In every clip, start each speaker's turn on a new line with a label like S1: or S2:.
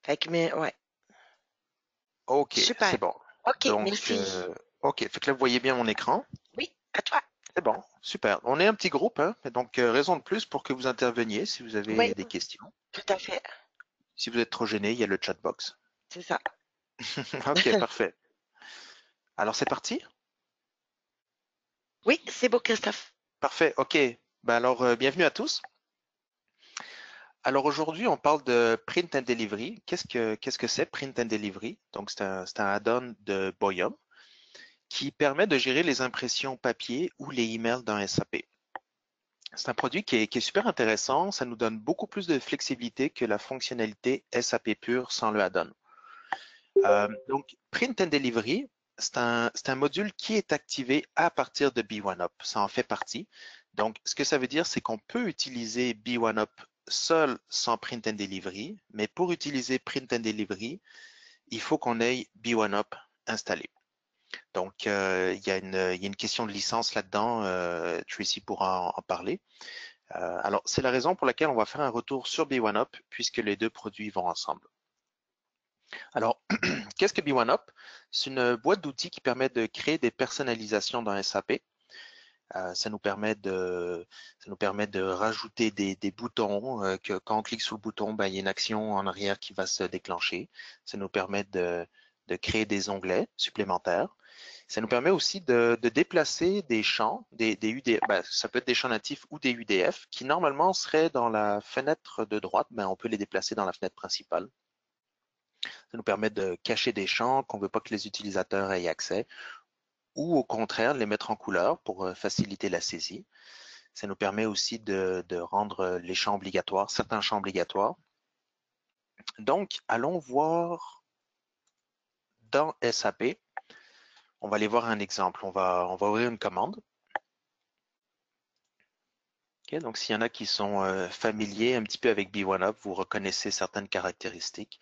S1: Fait que, mais, ouais.
S2: OK, c'est
S1: Super.
S2: bon.
S1: OK,
S2: Donc,
S1: merci.
S2: OK, fait que là, vous voyez bien mon écran.
S1: Oui, à toi.
S2: C'est bon, super. On est un petit groupe, hein, et donc raison de plus pour que vous interveniez si vous
S1: Oui,
S2: avez des questions.
S1: tout à fait.
S2: Si vous êtes trop gêné, il y a le chat box.
S1: C'est ça.
S2: OK, parfait. Alors, c'est parti?
S1: Oui, c'est beau, Christophe.
S2: Parfait, OK. Ben alors, bienvenue à tous. Alors aujourd'hui, on parle de Print and Delivery. Qu'est-ce que c'est Print and Delivery? Donc, c'est un add-on de Boyum qui permet de gérer les impressions papier ou les emails dans SAP. C'est un produit qui est super intéressant. Ça nous donne beaucoup plus de flexibilité que la fonctionnalité SAP pure sans le add-on. Donc, Print and Delivery, c'est un module qui est activé à partir de B1up. Ça en fait partie. Donc, ce que ça veut dire, c'est qu'on peut utiliser B1up seul sans Print and Delivery, mais pour utiliser Print and Delivery, il faut qu'on ait B1up installé. Donc, il y a une question de licence là-dedans. Tracy pourra en parler. Alors, c'est la raison pour laquelle on va faire un retour sur B1up puisque les deux produits vont ensemble. Alors, qu'est-ce que B1up? C'est une boîte d'outils qui permet de créer des personnalisations dans SAP. Ça nous permet de rajouter des boutons, que quand on clique sur le bouton, ben, il y a une action en arrière qui va se déclencher. Ça nous permet de créer des onglets supplémentaires. Ça nous permet aussi de déplacer des champs, des UDF, ben, ça peut être des champs natifs ou des UDF, qui normalement seraient dans la fenêtre de droite, ben, on peut les déplacer dans la fenêtre principale. Ça nous permet de cacher des champs qu'on ne veut pas que les utilisateurs aient accès, ou au contraire, les mettre en couleur pour faciliter la saisie. Ça nous permet aussi de rendre les champs obligatoires, certains champs obligatoires. Donc, allons voir dans SAP. On va aller voir un exemple. On va ouvrir une commande. Okay, donc, s'il y en a qui sont familiers un petit peu avec B1up, vous reconnaissez certaines caractéristiques.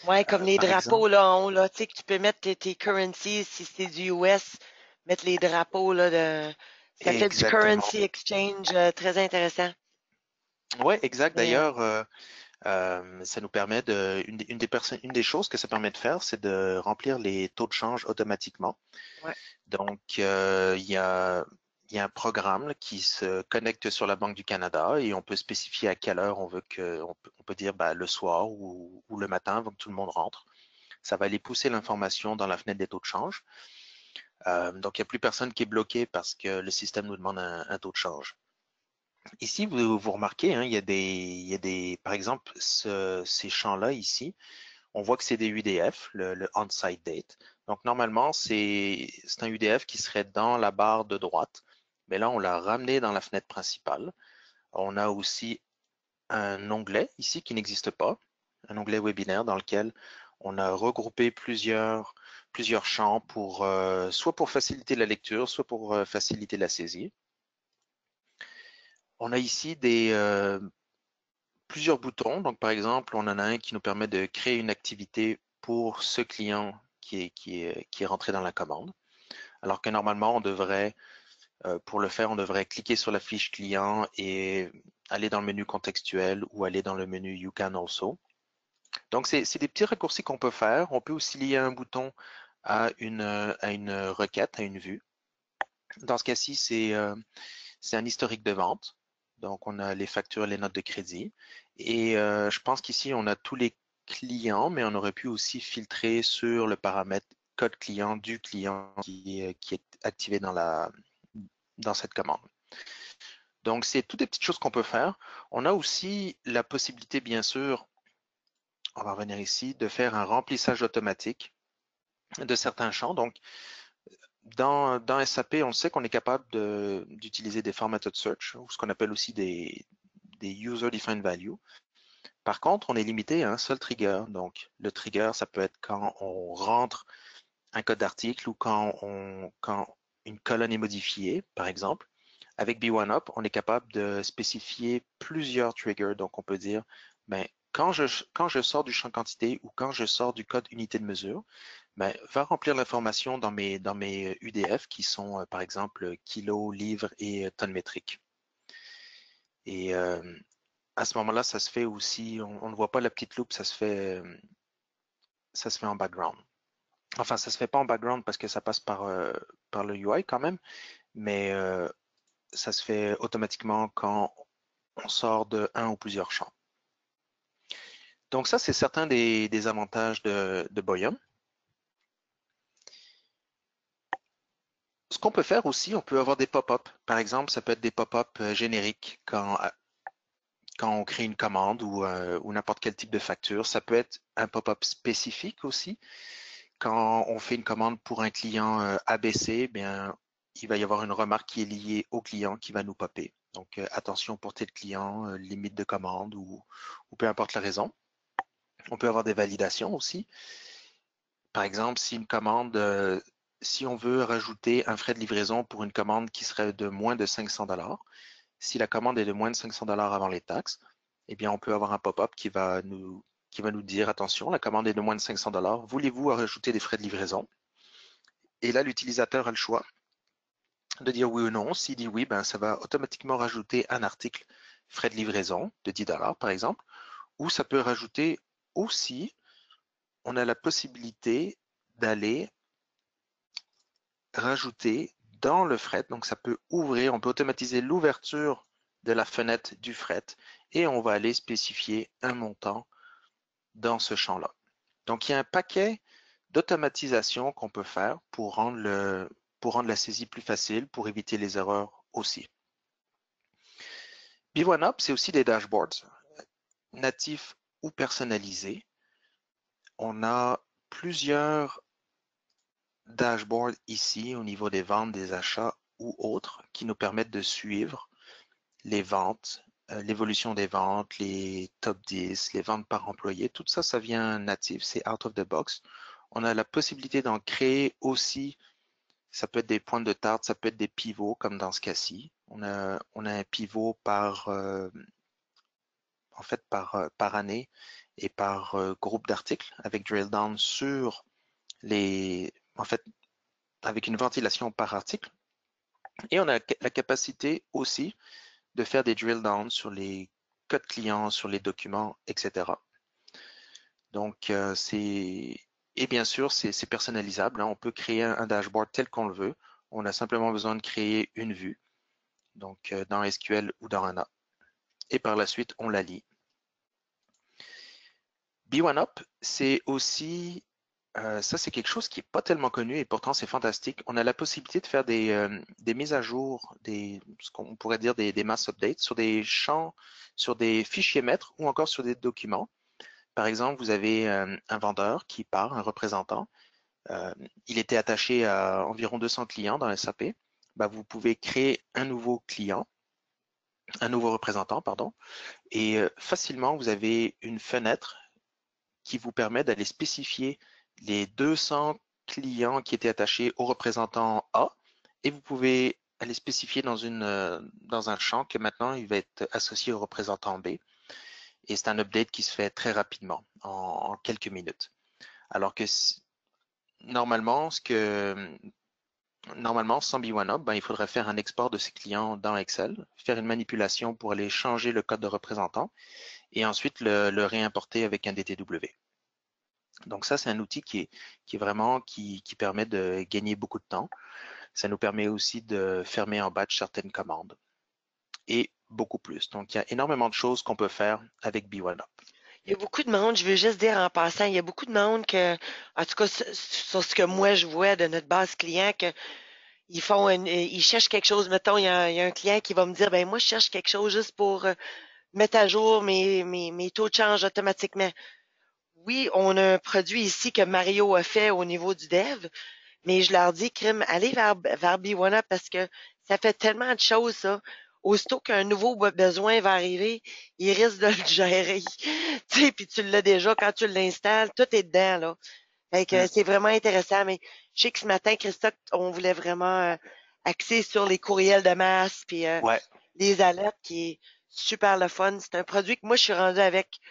S1: Ouais, comme les
S2: Par exemple,
S1: drapeaux là en haut, là, tu sais, que tu peux mettre tes currencies si c'est du US, mettre les drapeaux là de. Ça fait du
S2: exactement.
S1: currency exchange très intéressant.
S2: Oui, exact.
S1: Mais
S2: D'ailleurs, ça nous permet une des choses que ça permet de faire, c'est de remplir les taux de change automatiquement.
S1: ouais.
S2: Donc, il y a un programme là, qui se connecte sur la Banque du Canada et on peut spécifier à quelle heure on veut on peut dire ben, le soir ou le matin avant que tout le monde rentre. Ça va aller pousser l'information dans la fenêtre des taux de change. Donc, il n'y a plus personne qui est bloqué parce que le système nous demande un taux de change. Ici, vous remarquez, hein, par exemple, ces champs-là ici, on voit que c'est des UDF, le on-site date. Donc, normalement, c'est un UDF qui serait dans la barre de droite, mais là, on l'a ramené dans la fenêtre principale. On a aussi un onglet ici qui n'existe pas, un onglet webinaire dans lequel on a regroupé plusieurs champs soit pour faciliter la lecture, soit pour faciliter la saisie. On a ici plusieurs boutons. Donc, par exemple, on en a un qui nous permet de créer une activité pour ce client qui est rentré dans la commande. Alors que normalement, pour le faire, on devrait cliquer sur la fiche client et aller dans le menu contextuel ou aller dans le menu You Can Also. Donc, c'est des petits raccourcis qu'on peut faire. On peut aussi lier un bouton à une requête, à une vue. Dans ce cas-ci, c'est un historique de vente. Donc, on a les factures, les notes de crédit. Et je pense qu'ici, on a tous les clients, mais on aurait pu aussi filtrer sur le paramètre code client du client qui est activé dans cette commande. Donc, c'est toutes des petites choses qu'on peut faire. On a aussi la possibilité, bien sûr, on va revenir ici, de faire un remplissage automatique de certains champs. Donc, dans SAP, on sait qu'on est capable d'utiliser des formatted search, ou ce qu'on appelle aussi des user-defined values. Par contre, on est limité à un seul trigger. Donc, le trigger, ça peut être quand on rentre un code d'article ou quand une colonne est modifiée, par exemple. Avec B1up, on est capable de spécifier plusieurs triggers. Donc, on peut dire, ben, quand je sors du champ quantité ou quand je sors du code unité de mesure, ben, va remplir l'information dans mes UDF qui sont, par exemple, kilo, livre et tonne métrique. Et à ce moment-là, ça se fait aussi, on ne voit pas la petite loupe, ça se fait en background. Enfin, ça se fait pas en background parce que ça passe par le UI quand même, mais ça se fait automatiquement quand on sort de un ou plusieurs champs. Donc ça, c'est certains des avantages de Boyum. Ce qu'on peut faire aussi, on peut avoir des pop-up. Par exemple, ça peut être des pop-up génériques quand on crée une commande ou n'importe quel type de facture. Ça peut être un pop-up spécifique aussi. Quand on fait une commande pour un client ABC, bien, il va y avoir une remarque qui est liée au client qui va nous popper. Donc, attention pour tel client, limite de commande ou peu importe la raison. On peut avoir des validations aussi. Par exemple, si une commande, si on veut rajouter un frais de livraison pour une commande qui serait de moins de 500 $, si la commande est de moins de 500 $ avant les taxes, eh bien, on peut avoir un pop-up qui va nous dire, attention, la commande est de moins de 500 $, voulez-vous rajouter des frais de livraison? Et là, l'utilisateur a le choix de dire oui ou non. S'il dit oui, ben, ça va automatiquement rajouter un article frais de livraison de 10 $ par exemple, ou ça peut rajouter aussi, on a la possibilité d'aller rajouter dans le fret, donc ça peut ouvrir, on peut automatiser l'ouverture de la fenêtre du fret et on va aller spécifier un montant dans ce champ-là. Donc il y a un paquet d'automatisation qu'on peut faire pour rendre la saisie plus facile, pour éviter les erreurs aussi. B1Up, c'est aussi des dashboards natifs ou personnalisés. On a plusieurs dashboards ici au niveau des ventes, des achats ou autres qui nous permettent de suivre les ventes, l'évolution des ventes, les top 10, les ventes par employé. Tout ça, ça vient natif, c'est out of the box. On a la possibilité d'en créer aussi. Ça peut être des points de tarte, ça peut être des pivots comme dans ce cas-ci. On a un pivot en fait par année et par groupe d'articles avec drill down sur en fait, avec une ventilation par article. Et on a la capacité aussi de faire des drill down sur les codes clients, sur les documents, etc. Donc, et bien sûr, c'est personnalisable, hein. On peut créer un dashboard tel qu'on le veut. On a simplement besoin de créer une vue, donc dans SQL ou dans ANA. Et par la suite, on la lit. B1Up, c'est aussi, ça c'est quelque chose qui n'est pas tellement connu et pourtant c'est fantastique. On a la possibilité de faire des mises à jour, ce qu'on pourrait dire des mass updates sur des champs, sur des fichiers maîtres ou encore sur des documents. Par exemple, vous avez un vendeur qui part, un représentant. Il était attaché à environ 200 clients dans SAP. Bah, vous pouvez créer un nouveau client, un nouveau représentant, pardon, et facilement, vous avez une fenêtre qui vous permet d'aller spécifier les 200 clients qui étaient attachés au représentant A et vous pouvez aller spécifier dans un champ que maintenant il va être associé au représentant B. Et c'est un update qui se fait très rapidement, en quelques minutes. Alors que normalement, sans B1Up, ben, il faudrait faire un export de ces clients dans Excel, faire une manipulation pour aller changer le code de représentant et ensuite le réimporter avec un DTW. Donc ça, c'est un outil qui permet de gagner beaucoup de temps. Ça nous permet aussi de fermer en batch certaines commandes et beaucoup plus. Donc, il y a énormément de choses qu'on peut faire avec B1Up.
S1: Il y a beaucoup de monde, je veux juste dire en passant, il y a beaucoup de monde en tout cas, sur ce que moi je vois de notre base client, ils cherchent quelque chose. Mettons, il y a un client qui va me dire, ben moi, je cherche quelque chose juste pour mettre à jour mes taux de change automatiquement. Oui, on a un produit ici que Mario a fait au niveau du dev, mais je leur dis, crime, allez vers B1Up parce que ça fait tellement de choses, ça. Aussitôt qu'un nouveau besoin va arriver, il risque de le gérer. Tu sais, puis tu l'as déjà quand tu l'installes, tout est dedans, là. Fait que c'est vraiment intéressant, mais je sais que ce matin, Christophe, on voulait vraiment axer sur les courriels de masse puis
S2: Ouais,
S1: les alertes qui est super le fun. C'est un produit que moi, je suis rendue avec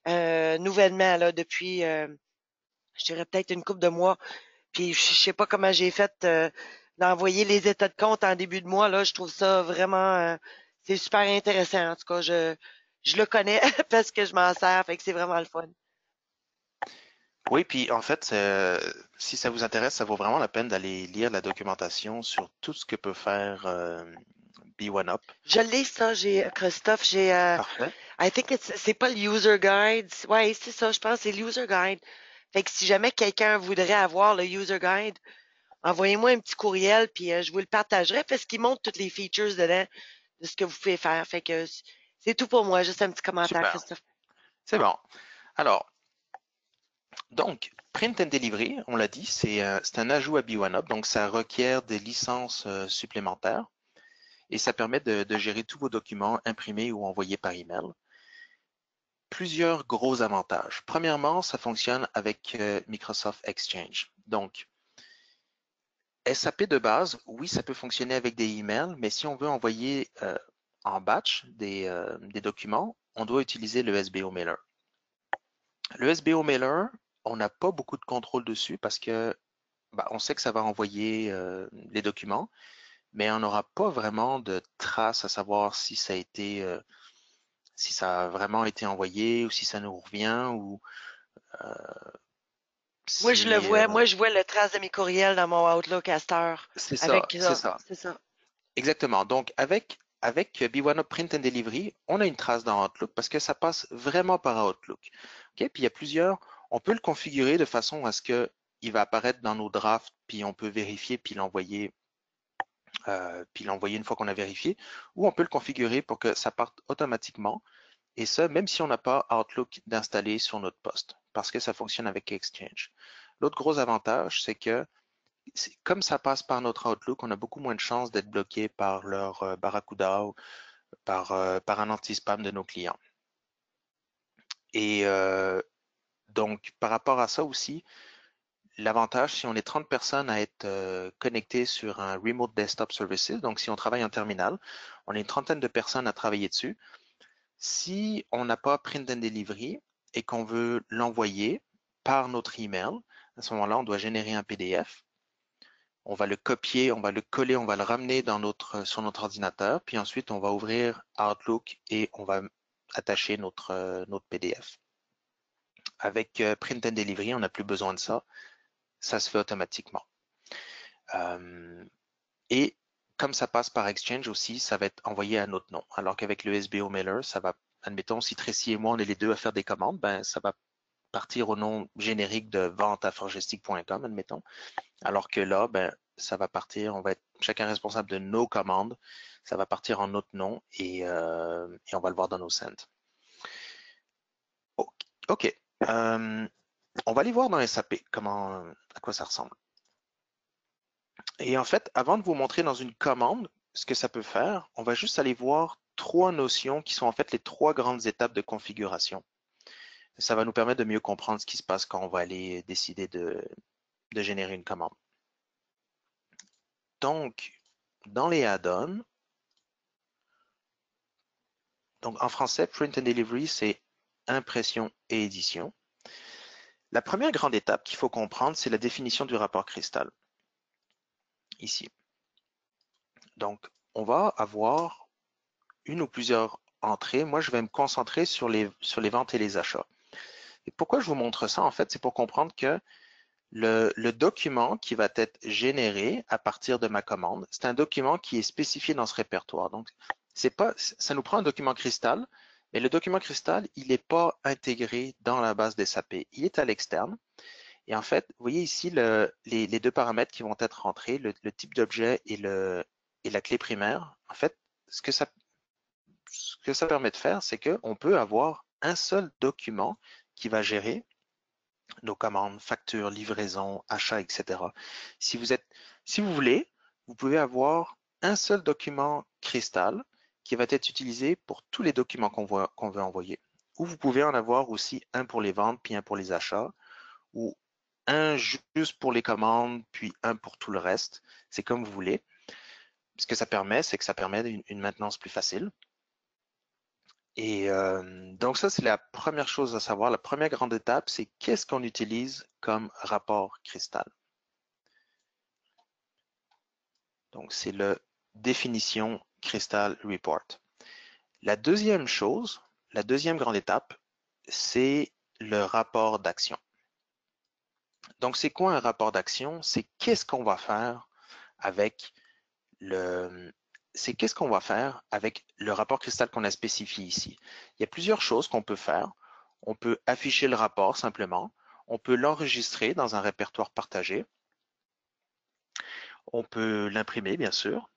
S1: nouvellement, là, depuis, je dirais peut-être une couple de mois. Puis je sais pas comment j'ai fait d'envoyer les états de compte en début de mois. Là, je trouve ça vraiment c'est super intéressant. En tout cas, je le connais parce que je m'en sers, fait que c'est vraiment le fun.
S2: Oui, puis en fait, si ça vous intéresse, ça vaut vraiment la peine d'aller lire la documentation sur tout ce que peut faire B1Up.
S1: Je l'ai ça, j'ai Christophe, j'ai
S2: Parfait.
S1: I think c'est pas le user guide. Ouais, c'est ça, je pense que c'est le user guide. Fait que si jamais quelqu'un voudrait avoir le user guide, envoyez-moi un petit courriel puis je vous le partagerai parce qu'il montre toutes les features dedans de ce que vous pouvez faire. Fait que c'est tout pour moi, juste un petit commentaire,
S2: Super.
S1: Christophe.
S2: C'est bon. Alors, donc, Print and Delivery, on l'a dit, c'est un ajout à B1Up, donc ça requiert des licences supplémentaires et ça permet de gérer tous vos documents imprimés ou envoyés par email. Plusieurs gros avantages. Premièrement, ça fonctionne avec Microsoft Exchange. Donc, SAP de base, oui, ça peut fonctionner avec des emails, mais si on veut envoyer en batch des documents, on doit utiliser le SBO Mailer. Le SBO Mailer, on n'a pas beaucoup de contrôle dessus parce que on sait que ça va envoyer les documents, mais on n'aura pas vraiment de traces à savoir si ça a été, si ça a vraiment été envoyé ou si ça nous revient ou euh,
S1: Moi, je le
S2: si
S1: vois. Moi, je vois le trace de mes courriels dans mon Outlook à cette heure.
S2: c'est ça,
S1: Avec
S2: c'est
S1: ça,
S2: ça.
S1: c'est ça.
S2: Exactement. Donc avec B1up Print and Delivery, on a une trace dans Outlook parce que ça passe vraiment par Outlook. OK? Puis il y a plusieurs, on peut le configurer de façon à ce que il va apparaître dans nos drafts, puis on peut vérifier puis l'envoyer une fois qu'on a vérifié, ou on peut le configurer pour que ça parte automatiquement, et ça, même si on n'a pas Outlook d'installer sur notre poste, parce que ça fonctionne avec Exchange. L'autre gros avantage, c'est que comme ça passe par notre Outlook, on a beaucoup moins de chances d'être bloqué par leur Barracuda ou par un anti-spam de nos clients. Et donc, par rapport à ça aussi, l'avantage, si on est 30 personnes à être connectées sur un Remote Desktop Services, donc si on travaille en terminal, on est une trentaine de personnes à travailler dessus. Si on n'a pas Print and Delivery et qu'on veut l'envoyer par notre email, à ce moment-là, on doit générer un PDF. On va le copier, on va le coller, on va le ramener sur notre ordinateur, puis ensuite on va ouvrir Outlook et on va attacher notre PDF. Avec Print and Delivery, on n'a plus besoin de ça. Ça se fait automatiquement. Et comme ça passe par Exchange aussi, ça va être envoyé à notre nom. Alors qu'avec le SBO Mailer, ça va, admettons, si Tracy et moi, on est les deux à faire des commandes, ça va partir au nom générique de vente@forgestic.com, admettons. Alors que là, ça va partir, on va être chacun responsable de nos commandes. Ça va partir en notre nom et on va le voir dans nos sends. OK. On va aller voir dans SAP à quoi ça ressemble. Et en fait, avant de vous montrer dans une commande ce que ça peut faire, on va juste aller voir trois notions qui sont en fait les trois grandes étapes de configuration. Ça va nous permettre de mieux comprendre ce qui se passe quand on va aller décider de générer une commande. Donc, dans les add-ons, donc en français, Print and Delivery, c'est impression et édition. La première grande étape qu'il faut comprendre, c'est la définition du rapport cristal, ici. Donc, on va avoir une ou plusieurs entrées. Moi, je vais me concentrer sur les ventes et les achats. Et pourquoi je vous montre ça, en fait, c'est pour comprendre que le document qui va être généré à partir de ma commande, c'est un document qui est spécifié dans ce répertoire. Donc, ça nous prend un document cristal, mais le document cristal, il n'est pas intégré dans la base des SAP. Il est à l'externe. Et en fait, vous voyez ici les deux paramètres qui vont être rentrés, le type d'objet et la clé primaire. En fait, ce que ça permet de faire, c'est qu'on peut avoir un seul document qui va gérer nos commandes, factures, livraisons, achats, etc. Si vous voulez, vous pouvez avoir un seul document cristal qui va être utilisé pour tous les documents qu'on veut envoyer. Ou vous pouvez en avoir aussi un pour les ventes, puis un pour les achats, ou un juste pour les commandes, puis un pour tout le reste. C'est comme vous voulez. Ce que ça permet, c'est que ça permet une maintenance plus facile. Et donc ça, c'est la première chose à savoir. La première grande étape, c'est qu'est-ce qu'on utilise comme rapport cristal. Donc c'est le définition Crystal Report. La deuxième chose, la deuxième grande étape, c'est le rapport d'action. Donc, c'est quoi un rapport d'action? C'est qu'est-ce qu'on va faire avec qu'est-ce qu'on va faire avec le rapport cristal qu'on a spécifié ici. Il y a plusieurs choses qu'on peut faire. On peut afficher le rapport simplement. On peut l'enregistrer dans un répertoire partagé. On peut l'imprimer, bien sûr,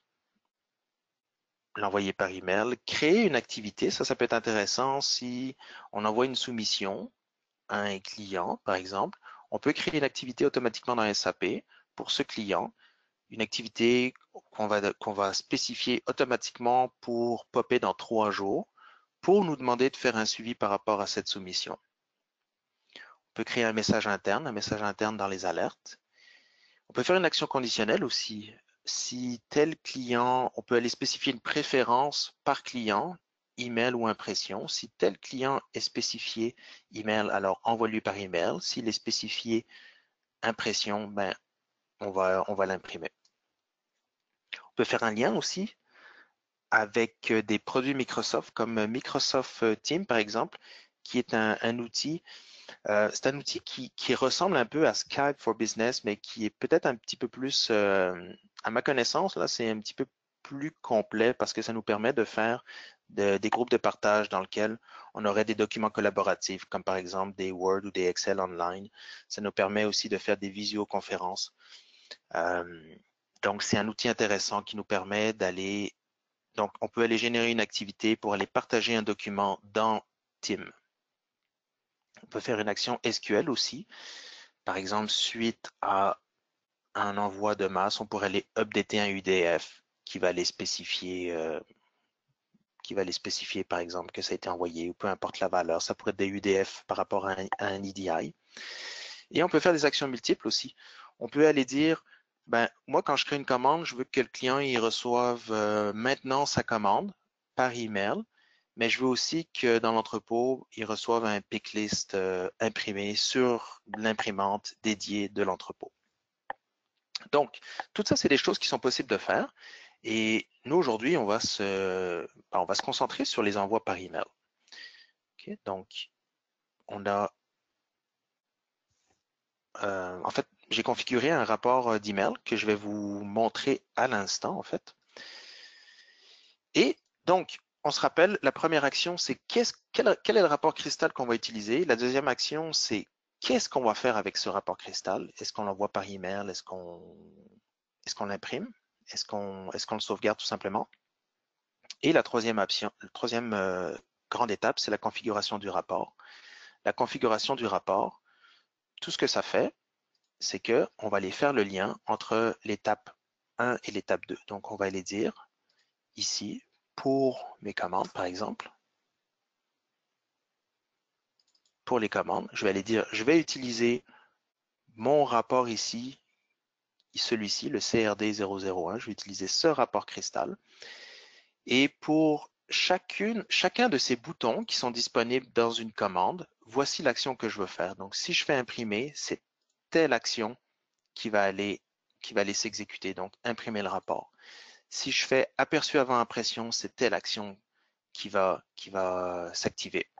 S2: l'envoyer par email, créer une activité. Ça peut être intéressant si on envoie une soumission à un client, par exemple. On peut créer une activité automatiquement dans SAP pour ce client, une activité qu'on va spécifier automatiquement pour popper dans 3 jours pour nous demander de faire un suivi par rapport à cette soumission. On peut créer un message interne dans les alertes. On peut faire une action conditionnelle aussi. Si tel client, on peut aller spécifier une préférence par client, email ou impression. Si tel client est spécifié email, alors envoie-lui par email. S'il est spécifié impression, ben, on va l'imprimer. On peut faire un lien aussi avec des produits Microsoft comme Microsoft Teams par exemple, qui est un outil. C'est un outil qui ressemble un peu à Skype for Business, mais qui est peut-être un petit peu plus, à ma connaissance, là, c'est un petit peu plus complet parce que ça nous permet de faire des groupes de partage dans lesquels on aurait des documents collaboratifs, comme par exemple des Word ou des Excel online. Ça nous permet aussi de faire des visioconférences. Donc, c'est un outil intéressant qui nous permet d'aller. Donc, on peut aller générer une activité pour aller partager un document dans Teams. On peut faire une action SQL aussi. Par exemple, suite à un envoi de masse, on pourrait aller updater un UDF qui va aller spécifier, par exemple, que ça a été envoyé ou peu importe la valeur. Ça pourrait être des UDF par rapport à un EDI. Et on peut faire des actions multiples aussi. On peut aller dire, ben, moi, quand je crée une commande, je veux que le client il reçoive maintenant sa commande par email, mais je veux aussi que dans l'entrepôt, il reçoive un pick list imprimé sur l'imprimante dédiée de l'entrepôt. Donc, tout ça, c'est des choses qui sont possibles de faire. Et nous, aujourd'hui, on va se concentrer sur les envois par email. Okay? Donc, on a, en fait, j'ai configuré un rapport d'email que je vais vous montrer à l'instant, en fait. Et donc, on se rappelle, la première action, c'est quel est le rapport cristal qu'on va utiliser. La deuxième action, c'est qu'est-ce qu'on va faire avec ce rapport cristal. Est-ce qu'on l'envoie par email? Est-ce qu'on l'imprime? Est-ce qu'on le sauvegarde tout simplement? Et la troisième grande étape, c'est la configuration du rapport. La configuration du rapport, tout ce que ça fait, c'est qu'on va aller faire le lien entre l'étape 1 et l'étape 2. Donc, on va aller dire ici, pour mes commandes, par exemple, pour les commandes, je vais aller dire, je vais utiliser mon rapport ici, celui-ci, le CRD 001, je vais utiliser ce rapport cristal. Et pour chacun de ces boutons qui sont disponibles dans une commande, voici l'action que je veux faire. Donc, si je fais imprimer, c'est telle action qui va aller s'exécuter, donc imprimer le rapport. Si je fais aperçu avant impression, c'est telle action qui va s'activer.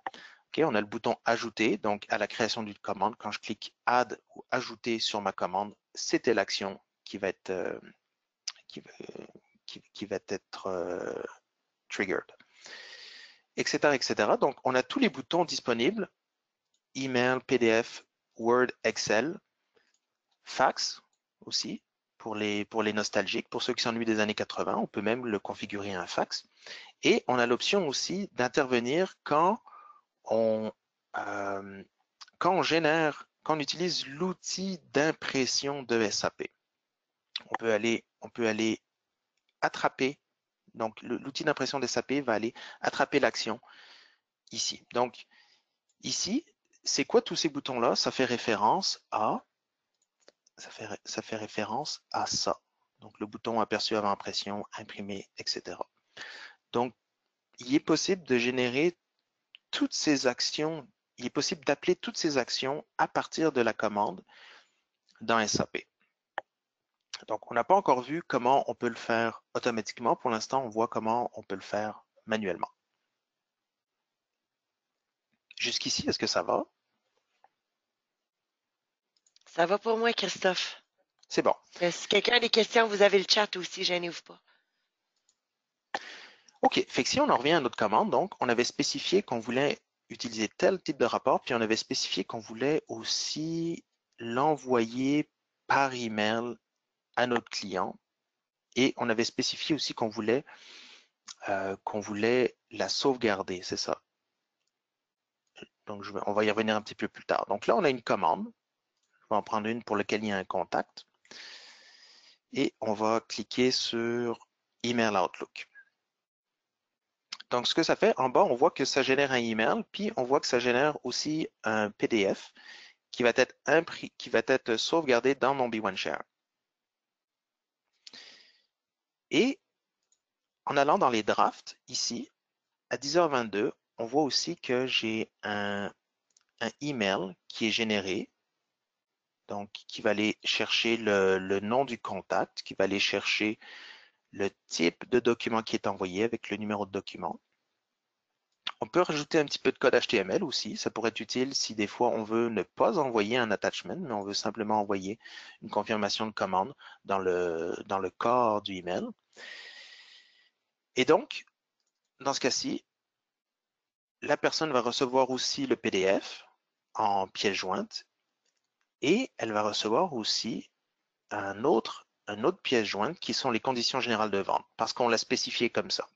S2: Okay, on a le bouton ajouter, donc à la création d'une commande, quand je clique add ou ajouter sur ma commande, c'était l'action qui va être triggered, etc., etc. Donc, on a tous les boutons disponibles, email, PDF, Word, Excel, fax aussi, pour les nostalgiques, pour ceux qui s'ennuient des années 80, on peut même le configurer un fax. Et on a l'option aussi d'intervenir quand on utilise l'outil d'impression de SAP. On peut aller attraper, donc l'outil d'impression de SAP va aller attraper l'action ici. Donc, ici, c'est quoi tous ces boutons-là? Ça fait référence à ça. Donc, le bouton aperçu avant impression, imprimer, etc. Donc, il est possible de générer toutes ces actions, il est possible d'appeler toutes ces actions à partir de la commande dans SAP. Donc, on n'a pas encore vu comment on peut le faire automatiquement. Pour l'instant, on voit comment on peut le faire manuellement. Jusqu'ici, est-ce que ça va?
S1: Ça va pour moi, Christophe.
S2: C'est bon.
S1: Si quelqu'un a des questions, vous avez le chat aussi, gênez-vous pas.
S2: OK. Fait que si on en revient à notre commande, donc, on avait spécifié qu'on voulait utiliser tel type de rapport, puis on avait spécifié qu'on voulait aussi l'envoyer par email à notre client. Et on avait spécifié aussi qu'on voulait la sauvegarder, c'est ça. Donc, on va y revenir un petit peu plus tard. Donc là, on a une commande. Je vais en prendre une pour laquelle il y a un contact. Et on va cliquer sur Email Outlook. Donc, ce que ça fait, en bas, on voit que ça génère un email, puis on voit que ça génère aussi un PDF qui va être sauvegardé dans mon B1Share. Et en allant dans les drafts, ici, à 10h22, on voit aussi que j'ai un email qui est généré, donc qui va aller chercher le nom du contact, qui va aller chercher le type de document qui est envoyé avec le numéro de document. On peut rajouter un petit peu de code HTML aussi. Ça pourrait être utile si des fois on veut ne pas envoyer un attachment, mais on veut simplement envoyer une confirmation de commande dans le corps du email. Et donc, dans ce cas-ci, la personne va recevoir aussi le PDF en pièce jointe et elle va recevoir aussi une autre pièce jointe qui sont les conditions générales de vente parce qu'on l'a spécifié comme ça.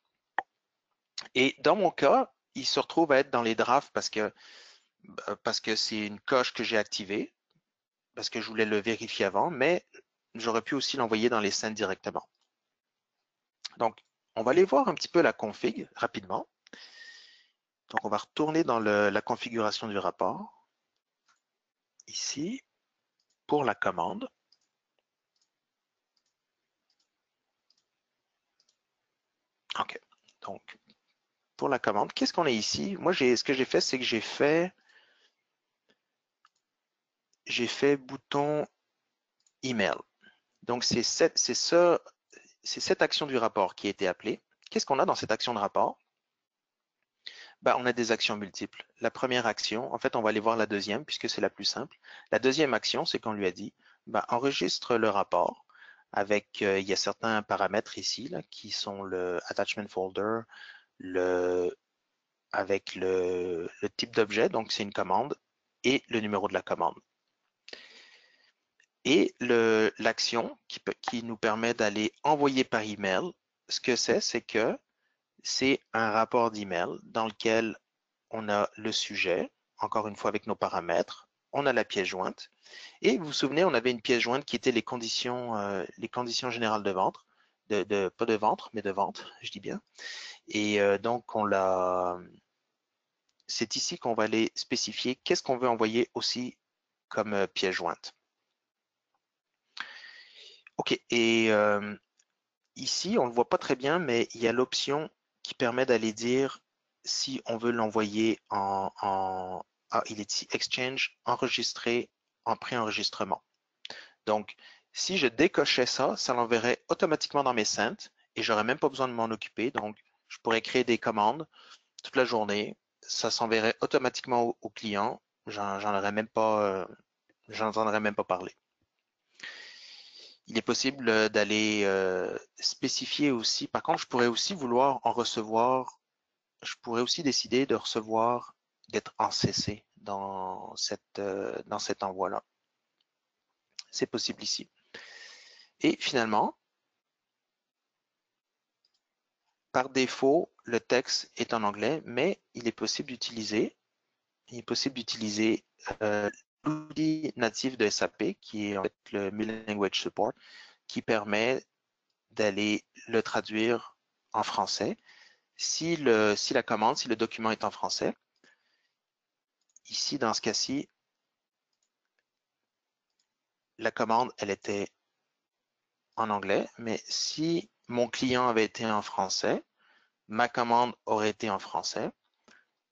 S2: Et dans mon cas, il se retrouve à être dans les drafts parce que c'est une coche que j'ai activée, parce que je voulais le vérifier avant, mais j'aurais pu aussi l'envoyer dans les scènes directement. Donc, on va aller voir un petit peu la config rapidement. Donc, on va retourner dans la configuration du rapport. Ici, pour la commande. OK. Donc, pour la commande, qu'est-ce qu'on a ici? Moi, ce que j'ai fait, c'est que j'ai fait bouton email. Donc, c'est cette action du rapport qui a été appelée. Qu'est-ce qu'on a dans cette action de rapport? Ben, on a des actions multiples. La première action, en fait, on va aller voir la deuxième puisque c'est la plus simple. La deuxième action, c'est qu'on lui a dit, ben, enregistre le rapport avec, il y a certains paramètres ici là, qui sont le attachment folder, avec le type d'objet, donc c'est une commande, et le numéro de la commande. Et l'action qui nous permet d'aller envoyer par email, ce que c'est que c'est un rapport d'email dans lequel on a le sujet, encore une fois avec nos paramètres, on a la pièce jointe, et vous vous souvenez, on avait une pièce jointe qui était les conditions générales de vente, pas de vente, mais de vente, je dis bien. Et donc, c'est ici qu'on va aller spécifier qu'est-ce qu'on veut envoyer aussi comme pièce jointe. OK, et ici, on ne le voit pas très bien, mais il y a l'option qui permet d'aller dire si on veut l'envoyer il est ici, Exchange, enregistré en pré-enregistrement. Donc, si je décochais ça, ça l'enverrait automatiquement dans mes sent et j'aurais même pas besoin de m'en occuper. Donc, je pourrais créer des commandes toute la journée. Ça s'enverrait automatiquement au client. J'en aurais même pas, j'en entendrais même pas parler. Il est possible d'aller spécifier aussi. Par contre, je pourrais aussi vouloir en recevoir. Je pourrais aussi décider de recevoir, d'être en CC dans cet envoi-là. C'est possible ici. Et finalement, par défaut, le texte est en anglais, mais il est possible d'utiliser l'outil natif de SAP, qui est en fait le Multilanguage Support, qui permet d'aller le traduire en français. Si la commande, si le document est en français, ici, dans ce cas-ci, la commande, elle était en anglais, mais si mon client avait été en français, ma commande aurait été en français.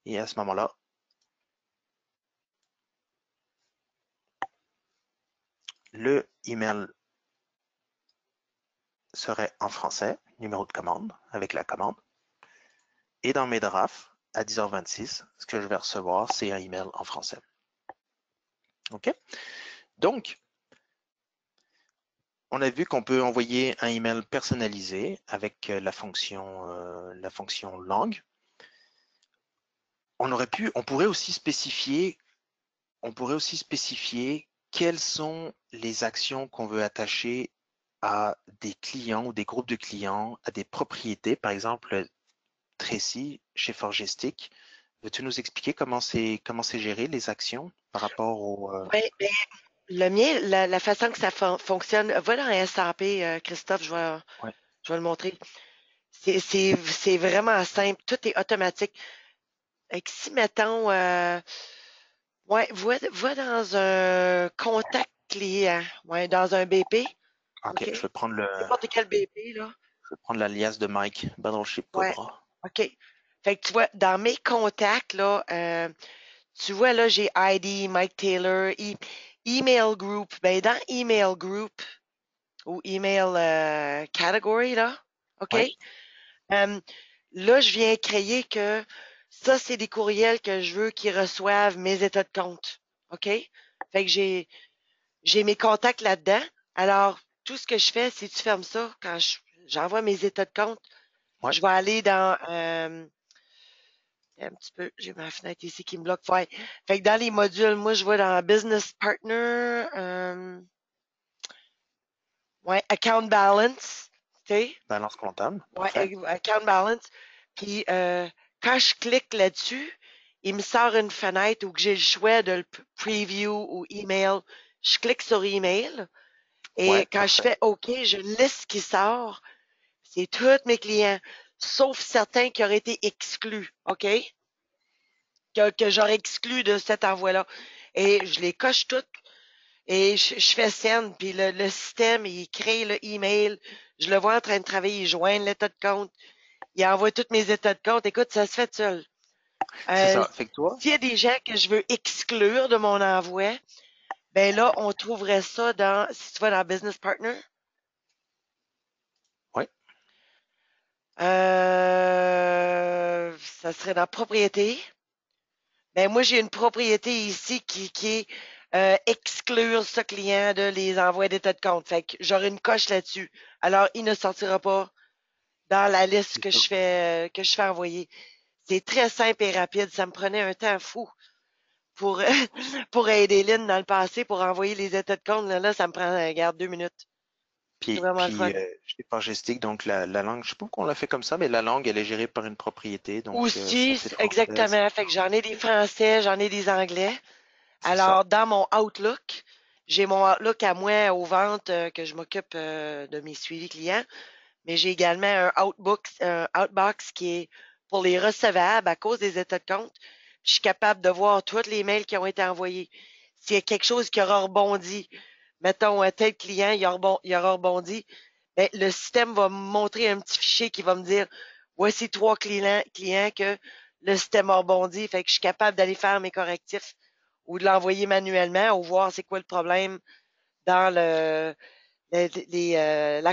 S2: Et à ce moment-là, le email serait en français, numéro de commande, avec la commande. Et dans mes drafts, à 10h26, ce que je vais recevoir, c'est un email en français. OK? Donc, on a vu qu'on peut envoyer un email personnalisé avec la fonction langue. On pourrait aussi spécifier quelles sont les actions qu'on veut attacher à des clients ou des groupes de clients, à des propriétés. Par exemple, Tracy, chez Forgestic, veux-tu nous expliquer comment c'est géré les actions par rapport au...
S1: Oui, ben, le mien, la façon que ça fonctionne, va dans SAP, Christophe,
S2: Ouais,
S1: je vais le montrer. C'est vraiment simple, tout est automatique. Fait que si, mettons, ouais, va dans un contact client, ouais, dans un BP,
S2: OK,
S1: OK?
S2: je vais prendre le,
S1: N'importe quel BP, là.
S2: je vais prendre l'alias de Mike, Battleship
S1: Ouais,
S2: Cobra.
S1: OK. Fait que tu vois, dans mes contacts, là, tu vois, là, j'ai ID, Mike Taylor, email group. Ben, dans email group ou email category, là, OK?
S2: Ouais,
S1: Là, je viens créer que ça, c'est des courriels que je veux qu'ils reçoivent mes états de compte. OK? Fait que j'ai mes contacts là-dedans. Alors, tout ce que je fais, si tu fermes ça, quand j'envoie mes états de compte,
S2: ouais,
S1: je vais aller dans un petit peu, j'ai ma fenêtre ici qui me bloque. Ouais. Fait que dans les modules, moi, je vais dans Business Partner, ouais, Account Balance, tu sais,
S2: balance comptable,
S1: ouais,
S2: parfait.
S1: Account Balance. Puis quand je clique là-dessus, il me sort une fenêtre où que j'ai le choix de le preview ou email. Je clique sur email et
S2: Ouais,
S1: quand je
S2: parfait.
S1: fais OK, j'ai une liste qui sort. C'est tous mes clients, sauf certains qui auraient été exclus, OK? Que j'aurais exclus de cet envoi-là. Et je les coche toutes et je fais send, puis le système, il crée le email. Je le vois en train de travailler, il joint l'état de compte, il envoie tous mes états de compte. Écoute, ça se fait tout seul.
S2: C'est
S1: Euh,
S2: ça. Fait que toi,
S1: S'il y a des gens que je veux exclure de mon envoi, ben là, on trouverait ça dans, si tu vas dans Business Partner,
S2: ouais,
S1: ça serait dans Propriété. Ben moi, j'ai une propriété ici qui est exclure ce client de les envois d'état de compte. Fait que j'aurai une coche là-dessus. Alors, il ne sortira pas dans la liste
S2: c'est ça.
S1: que je fais envoyer. C'est très simple et rapide. Ça me prenait un temps fou pour, pour aider Lynn dans le passé pour envoyer les états de compte. Là, ça me prend, regarde, 2 minutes. C'est
S2: Puis,
S1: vraiment le
S2: puis
S1: fun.
S2: chez Pagestic, donc la langue, je sais pas pourquoi on l'a fait comme ça, mais la langue, elle est gérée par une propriété, donc
S1: Aussi,
S2: santé française,
S1: exactement. Fait que j'en ai des français, j'en ai des anglais.
S2: c'est ça.
S1: Alors, dans mon Outlook, j'ai mon Outlook à moi aux ventes que je m'occupe de mes suivis clients, mais j'ai également un Outbox qui est pour les recevables à cause des états de compte. Je suis capable de voir tous les mails qui ont été envoyés. S'il y a quelque chose qui aura rebondi, mettons un tel client, il aura rebondi, ben, le système va me montrer un petit fichier qui va me dire voici 3 clients que le système a rebondi. Fait que je suis capable d'aller faire mes correctifs ou de l'envoyer manuellement ou voir c'est quoi le problème dans la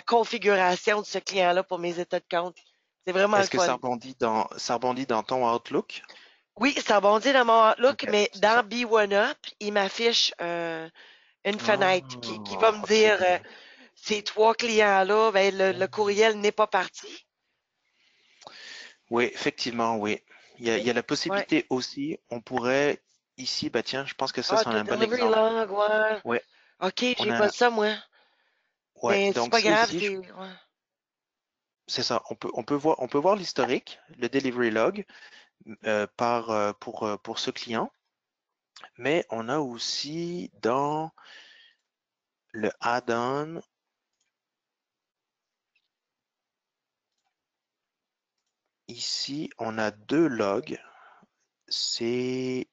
S1: configuration de ce client-là pour mes états de compte. C'est vraiment le
S2: Est-ce que
S1: fun.
S2: ça rebondit dans ton Outlook?
S1: Oui, ça rebondit dans mon Outlook,
S2: OK,
S1: mais
S2: c'est
S1: dans
S2: ça.
S1: B1Up, il m'affiche une fenêtre qui va
S2: Ah,
S1: me
S2: OK.
S1: dire ces 3 clients-là, ben, le courriel n'est pas parti.
S2: Oui, effectivement, oui. Il y a la
S1: Ouais.
S2: possibilité aussi, on pourrait ici, bah tiens, je pense que ça,
S1: Ah,
S2: c'est
S1: to
S2: un bon
S1: delivery
S2: exemple.
S1: log, ouais.
S2: Ouais,
S1: OK,
S2: on
S1: j'ai pas
S2: a,
S1: ça, moi.
S2: ouais,
S1: Mais c'est
S2: donc
S1: pas
S2: ça
S1: grave,
S2: ici,
S1: c'est. Ouais.
S2: c'est ça. On peut voir l'historique, le delivery log, pour ce client, mais on a aussi dans le add-on, ici, on a deux logs.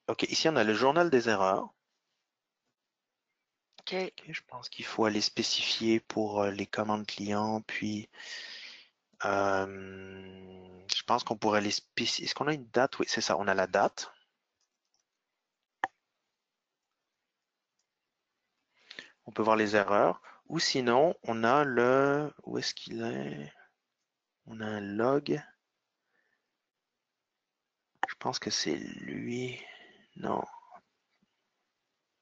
S2: OK, ici, on a le journal des erreurs.
S1: OK.
S2: OK, je pense qu'il faut aller spécifier pour les commandes clients, puis je pense qu'on pourrait les spécifier. Est-ce qu'on a une date? Oui, c'est ça, on a la date. On peut voir les erreurs. Ou sinon, on a le... Où est-ce qu'il est? On a un log. pense que c'est lui. Non.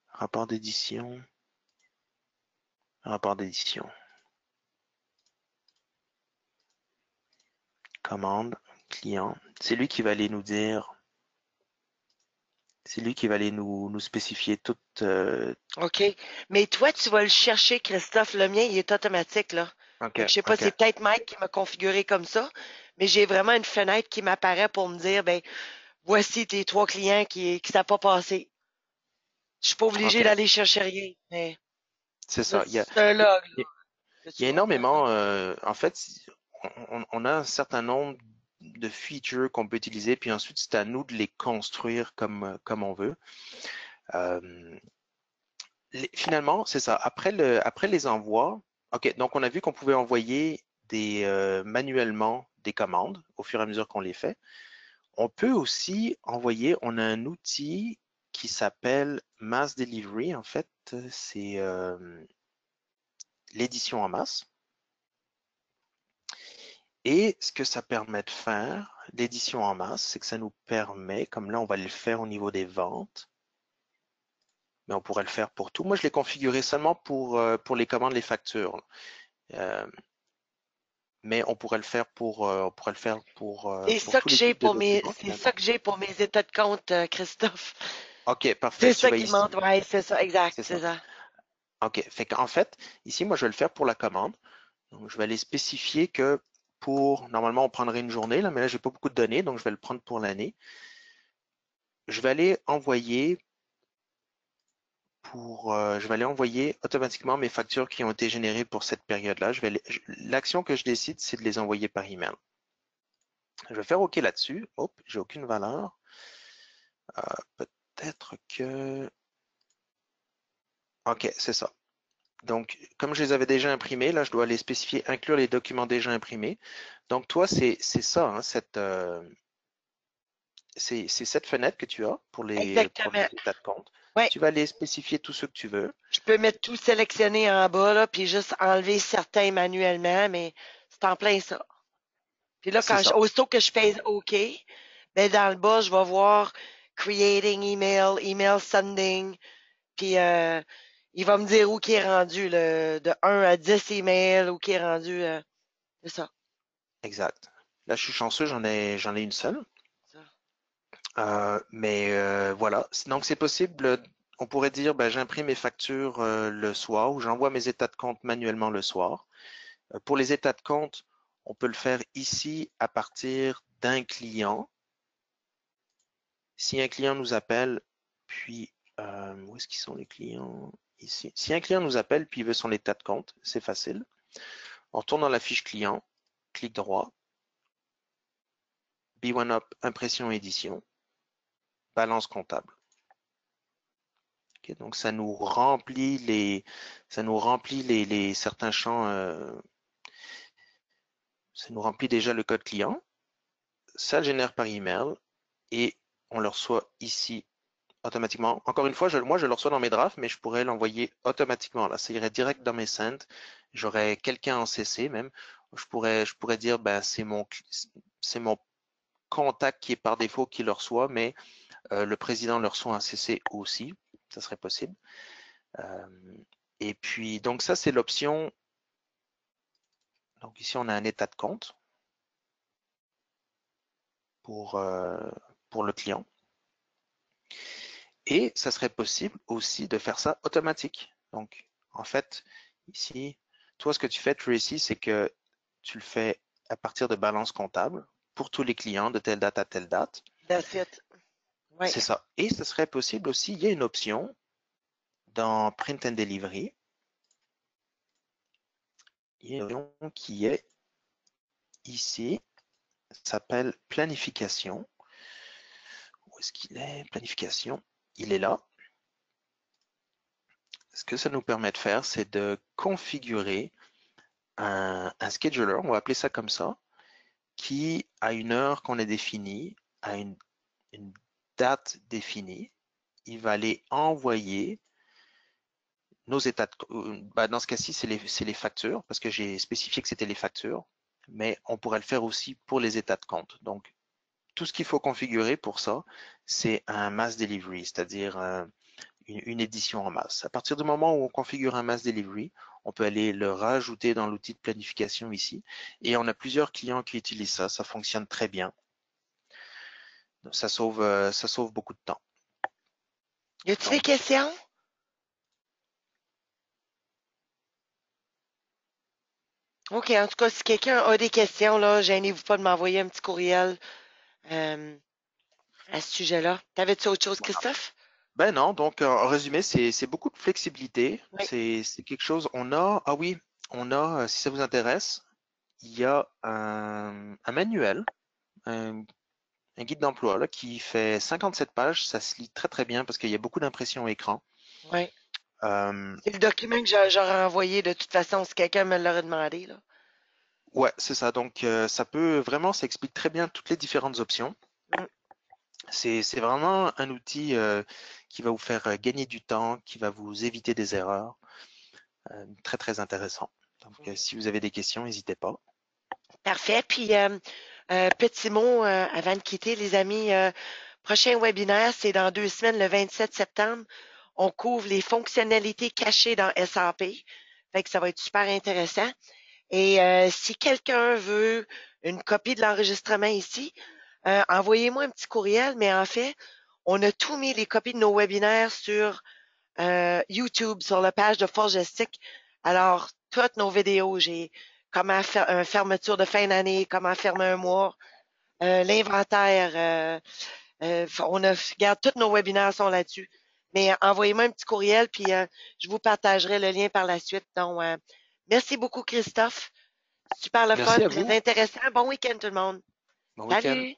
S2: Rapport d'édition. Rapport d'édition. Commande, client. C'est lui qui va aller nous dire. C'est lui qui va aller nous spécifier tout.
S1: OK. Mais toi, tu vas le chercher, Christophe. Le mien, il est automatique, là.
S2: OK,
S1: Fait que je sais pas, c'est
S2: OK.
S1: peut-être Mike qui m'a configuré comme ça, mais j'ai vraiment une fenêtre qui m'apparaît pour me dire, ben, voici tes 3 clients qui savent pas passer. Je suis pas obligé
S2: OK.
S1: d'aller chercher rien. Mais
S2: C'est
S1: là,
S2: ça.
S1: c'est un log, là, que
S2: Il y
S1: tu
S2: a
S1: vas faire.
S2: énormément, en fait, on a un certain nombre de features qu'on peut utiliser, puis ensuite c'est à nous de les construire comme on veut. Euh, Finalement, c'est ça. Après les envois, ok, donc on a vu qu'on pouvait envoyer manuellement des commandes au fur et à mesure qu'on les fait. On peut aussi envoyer, on a un outil qui s'appelle Mass Delivery. En fait, c'est l'édition en masse. Et ce que ça permet de faire, l'édition en masse, c'est que ça nous permet, comme là on va le faire au niveau des ventes, mais on pourrait le faire pour tout. Moi, je l'ai configuré seulement pour les commandes, les factures. Euh, mais on pourrait le faire
S1: C'est
S2: pour
S1: ça
S2: tous
S1: que
S2: les
S1: j'ai
S2: types de
S1: pour
S2: documents
S1: c'est ça
S2: finalement.
S1: que j'ai pour mes états de compte, Christophe.
S2: OK,
S1: C'est
S2: parfait. Tu
S1: ça
S2: vas
S1: qui monte,
S2: ici.
S1: ouais, c'est ça, exact,
S2: C'est
S1: c'est
S2: ça.
S1: ça.
S2: OK. Fait qu'en fait, ici, moi, je vais le faire pour la commande. Donc, je vais aller spécifier que normalement, on prendrait une journée, là, mais là, j'ai pas beaucoup de données, donc je vais le prendre pour l'année. Je vais aller envoyer je vais aller envoyer automatiquement mes factures qui ont été générées pour cette période-là. L'action que je décide, c'est de les envoyer par email. Je vais faire OK là-dessus. Hop, j'ai aucune valeur. Peut-être que... OK, c'est ça. Donc, comme je les avais déjà imprimés, là, je dois les spécifier, inclure les documents déjà imprimés. Donc, toi, c'est ça, hein, c'est cette fenêtre que tu as pour les
S1: Exactement.
S2: états de compte.
S1: Ouais.
S2: Tu vas aller spécifier tout ce que tu veux.
S1: Je peux mettre tout sélectionné en bas, là, puis juste enlever certains manuellement, mais c'est en plein ça. Puis là,
S2: C'est ça.
S1: aussitôt que je fais OK, ben dans le bas, je vais voir Creating Email, Email Sending, puis il va me dire où qui est rendu, de 1 à 10 emails, où qui est rendu, c'est ça.
S2: Exact. Là, je suis chanceux, j'en ai une seule.
S1: Ça.
S2: Mais voilà. Donc, c'est possible. On pourrait dire, ben, j'imprime mes factures le soir ou j'envoie mes états de compte manuellement le soir. Pour les états de compte, on peut le faire ici à partir d'un client. Si un client nous appelle, puis où est-ce qu'ils sont les clients? Ici. Si un client nous appelle puis il veut son état de compte, c'est facile. On retourne dans la fiche client, clic droit, B1up, impression édition, balance comptable. Okay, donc ça nous remplit certains champs, ça nous remplit déjà le code client, ça le génère par email et on le reçoit ici automatiquement. Encore une fois, moi je le reçois dans mes drafts, mais je pourrais l'envoyer automatiquement. Là, ça irait direct dans mes sends. J'aurais quelqu'un en CC même. Je pourrais dire, ben c'est mon contact qui est par défaut qui le reçoit, mais le président le reçoit en CC aussi. Ça serait possible. Euh, et puis, donc ça, c'est l'option. Donc ici, on a un état de compte pour, euh, pour le client. Et ça serait possible aussi de faire ça automatique. Donc, en fait, ici, toi, ce que tu fais, Tracy, c'est que tu le fais à partir de balance comptable pour tous les clients de telle date à telle date.
S1: That's it. Ouais.
S2: C'est ça. Et ce serait possible aussi, il y a une option dans Print and Delivery. Il y a une option qui est ici, s'appelle planification. Où est-ce qu'il est? Planification. Il est là. Ce que ça nous permet de faire, c'est de configurer un scheduler, on va appeler ça comme ça, qui, à une heure qu'on a définie, à une date définie, il va aller envoyer nos états dans ce cas-ci, c'est les factures, parce que j'ai spécifié que c'était les factures, mais on pourrait le faire aussi pour les états de compte. Donc, tout ce qu'il faut configurer pour ça, c'est un mass delivery, c'est-à-dire une édition en masse. À partir du moment où on configure un mass delivery, on peut aller le rajouter dans l'outil de planification ici. Et on a plusieurs clients qui utilisent ça. Ça fonctionne très bien. Ça sauve beaucoup de temps.
S1: Y a-tu des
S2: Donc,
S1: questions? OK, en tout cas, si quelqu'un a des questions, là, gênez-vous pas de m'envoyer un petit courriel euh, à ce sujet-là. T'avais-tu autre chose, Christophe?
S2: ben non, donc en résumé, c'est beaucoup de flexibilité.
S1: Oui.
S2: C'est quelque chose. Ah oui, si ça vous intéresse, il y a un manuel, un, un guide d'emploi là, qui fait 57 pages. Ça se lit très très bien parce qu'il y a beaucoup d'impressions écran.
S1: Oui.
S2: Euh,
S1: C'est le document que j'aurais envoyé de toute façon si quelqu'un me l'aurait demandé, là.
S2: ouais, c'est ça. Donc ça explique très bien toutes les différentes options.
S1: Mm.
S2: C'est vraiment un outil qui va vous faire gagner du temps, qui va vous éviter des erreurs. Très très intéressant. Donc
S1: Oui.
S2: si vous avez des questions, n'hésitez pas.
S1: Parfait. Puis, petit mot avant de quitter, les amis. Prochain webinaire, c'est dans 2 semaines, le 27 septembre. On couvre les fonctionnalités cachées dans SAP. Fait que ça va être super intéressant. Et si quelqu'un veut une copie de l'enregistrement ici, envoyez-moi un petit courriel, mais en fait, on a tout mis les copies de nos webinaires sur YouTube, sur la page de Forgestic. Alors, toutes nos vidéos, j'ai comment faire une fermeture de fin d'année, comment fermer un mois, l'inventaire. Regarde, tous nos webinaires sont là-dessus. Mais envoyez-moi un petit courriel, puis je vous partagerai le lien par la suite. Donc, merci beaucoup, Christophe. Super le fun,
S2: Merci à
S1: très
S2: vous.
S1: intéressant. Bon week-end, tout le monde.
S2: Bon week-end.
S1: Salut!